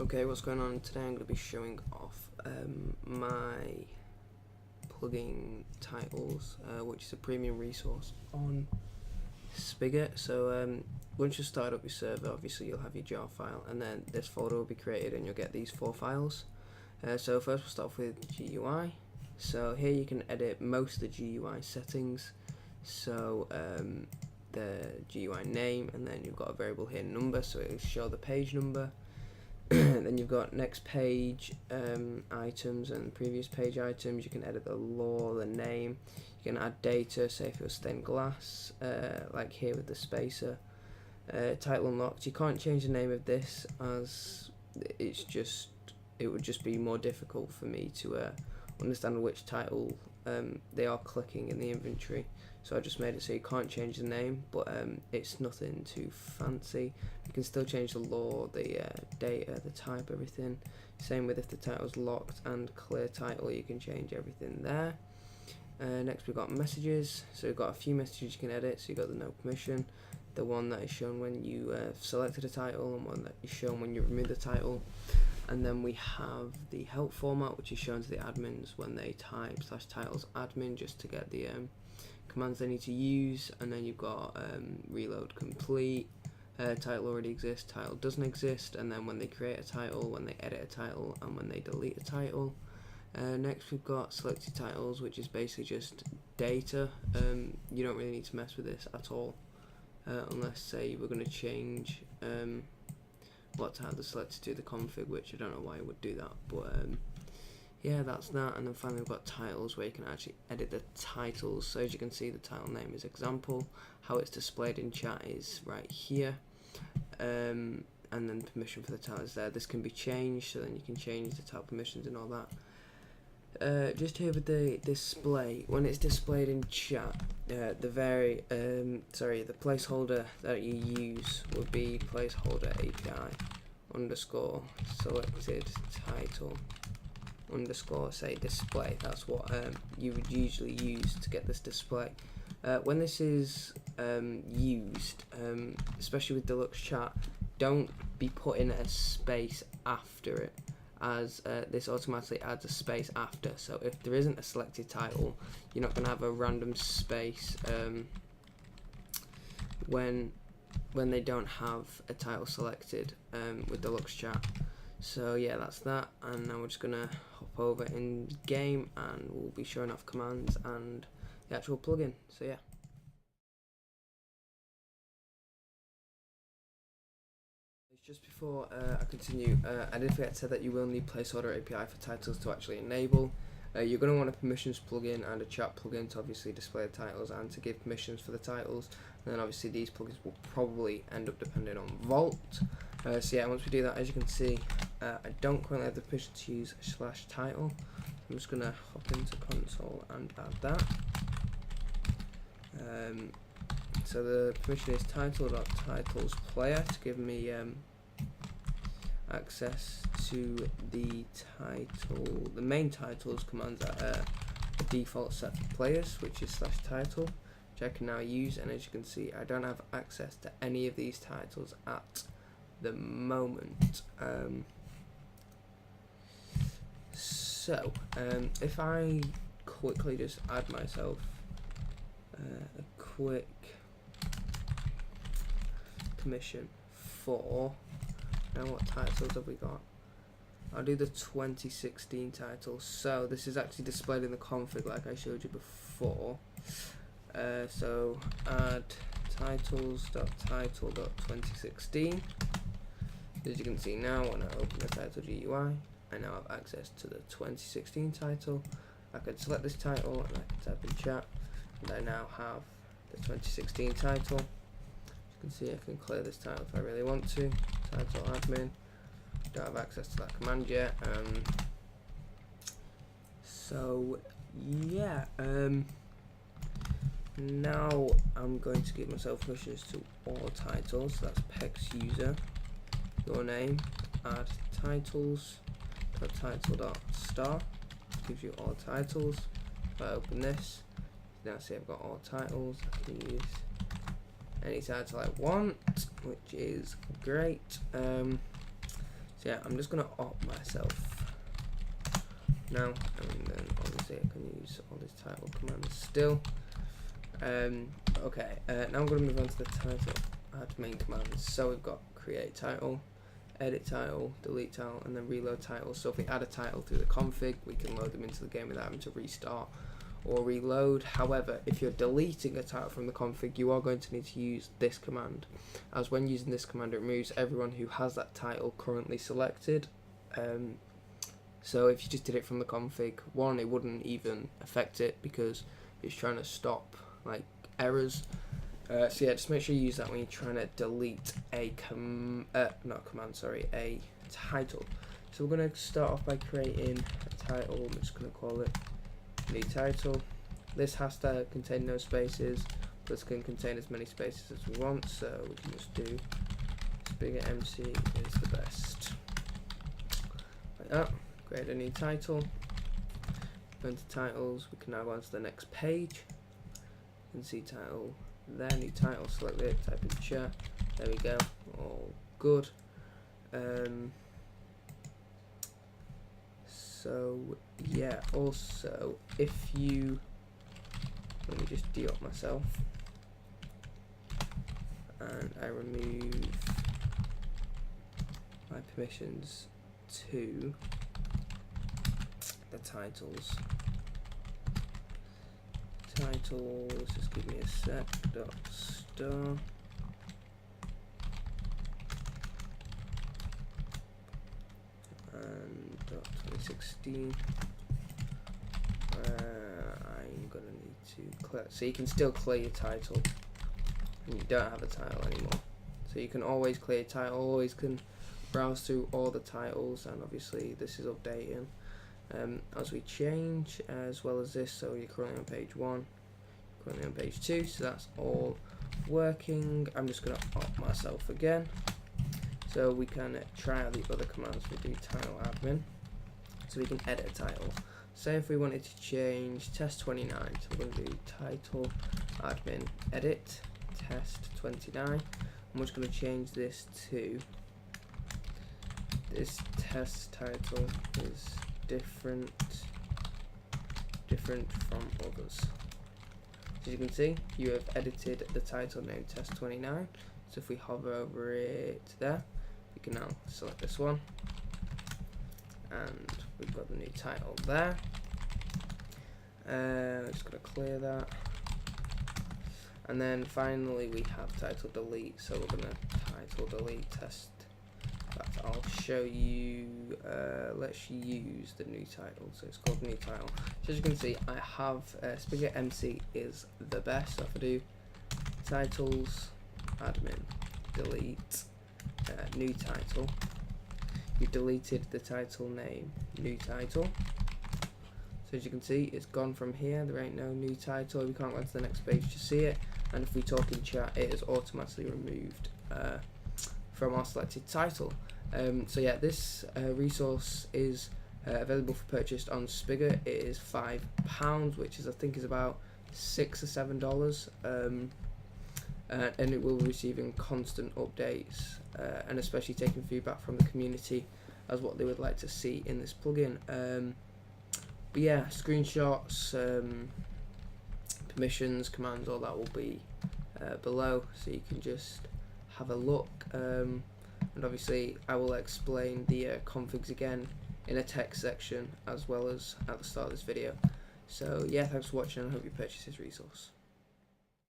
Okay, what's going on today? I'm going to be showing off my plugin titles, which is a premium resource on Spigot. So once you start up your server, obviously you'll have your jar file, and then this folder will be created, and you'll get these 4 files. So first we'll start off with GUI. So here you can edit most of the GUI settings. So the GUI name, and then you've got a variable here number, so it will show the page number. Then you've got next page items and previous page items. You can edit the law, the name. You can add data, say if it was stained glass, like here with the spacer. Title unlocked. You can't change the name of this, as it would just be more difficult for me to understand which title they are clicking in the inventory. So I just made it so you can't change the name, but it's nothing too fancy. You can still change the law, the data, the type, everything. Same with if the title's locked and clear title, you can change everything there. Next we've got messages. So we've got a few messages you can edit. So you've got the no permission, the one that is shown when you selected a title, and one that is shown when you remove the title. And then we have the help format, which is shown to the admins when they type /titles admin, just to get the commands they need to use. And then you've got reload complete, title already exists, title doesn't exist, and then when they create a title, when they edit a title, and when they delete a title. Next we've got selected titles, which is basically just data. You don't really need to mess with this at all, unless say we're going to change what title the selected to the config, which I don't know why I would do that, but yeah, that's that. And then finally we've got titles, where you can actually edit the titles. So as you can see, the title name is example, how it's displayed in chat is right here, and then permission for the title is there. This can be changed, so then you can change the title permissions and all that. Just here with the display, when it's displayed in chat, the placeholder that you use would be placeholder API underscore selected title underscore say display. That's what you would usually use to get this display. When this is used, especially with Deluxe Chat, don't be putting a space after it, as this automatically adds a space after. So if there isn't a selected title, you're not going to have a random space when they don't have a title selected with Deluxe Chat. So yeah, that's that, and now we're just going to hop over in game, and we'll be showing off commands and the actual plugin. So yeah. Just before I continue, I did forget to say that you will need placeholder API for titles to actually enable. You're going to want a permissions plugin and a chat plugin to obviously display the titles and to give permissions for the titles. And then obviously these plugins will probably end up depending on Vault. So yeah, once we do that, as you can see, I don't currently have the permission to use /title. I'm just going to hop into console and add that. So the permission is title.titlesPlayer to give me access to the title, the main titles commands at a default set for players, which is /title, which I can now use. And as you can see, I don't have access to any of these titles at the moment. So if I quickly just add myself a quick permission for, now what titles have we got? I'll do the 2016 title. So this is actually displayed in the config like I showed you before. So add titles.title.2016. As you can see now, when I open the title GUI, I now have access to the 2016 title. I could select this title and I can type in chat, and I now have the 2016 title. As you can see, I can clear this title if I really want to. Title admin. Don't have access to that command yet. So yeah, now I'm going to give myself permissions to all titles. So that's pex user, your name, add titles, title.star, gives you all titles. If I open this, now see I've got all titles. I can use any title I want, which is great. So yeah, I'm just gonna opt myself now, and then obviously I can use all these title commands still. Okay, now I'm gonna move on to the title admin commands. So we've got create title, edit title, delete title, and then reload title. So if we add a title through the config, we can load them into the game without having to restart or reload. However, if you're deleting a title from the config, you are going to need to use this command, as when using this command, it removes everyone who has that title currently selected. So if you just did it from the config, one, it wouldn't even affect it because it's trying to stop like errors. So yeah, just make sure you use that when you're trying to delete a a title. So we're going to start off by creating a title. I'm just going to call it new title. This has to contain no spaces. This can contain as many spaces as we want, so we can just do Spigot MC is the best. Like that. Create a new title. Go into titles. We can now go on to the next page. You can see title there, new title, select it, type in chat. There we go. All good. So yeah, also if you, let me just de-opt myself and I remove my permissions to the titles. Just give me a sec. Star. And 2016. I'm gonna need to clear. So you can still clear your title, and you don't have a title anymore. So you can always clear your title. Always can browse through all the titles, and obviously this is updating as we change, as well as this. So you're currently on page 1, currently on page 2, so that's all working. I'm just going to opt myself again, so we can try out the other commands. We do title admin, so we can edit a title. Say if we wanted to change test 29, so we're going to do title admin edit test 29. I'm just going to change this to, this test title is different from others. As you can see, you have edited the title name test 29. So if we hover over it there, we can now select this one, and we've got the new title there. I'm just going to clear that, and then finally we have title delete. So we're going to title delete test. I'll show you, let's use the new title. So it's called new title. So as you can see, I have Spigot MC is the best. So if I do titles admin delete new title, you've deleted the title name new title. So as you can see, it's gone from here. There ain't no new title. We can't go to the next page to see it, and if we talk in chat, it is automatically removed from our selected title. So yeah, this resource is available for purchase on Spigot. It is £5, which is, I think, is about $6 or $7, and it will be receiving constant updates, and especially taking feedback from the community as what they would like to see in this plugin. But yeah, screenshots, permissions, commands, all that will be below, so you can just have a look. And obviously I will explain the configs again in a text section as well as at the start of this video. So yeah, thanks for watching, and I hope you purchase this resource.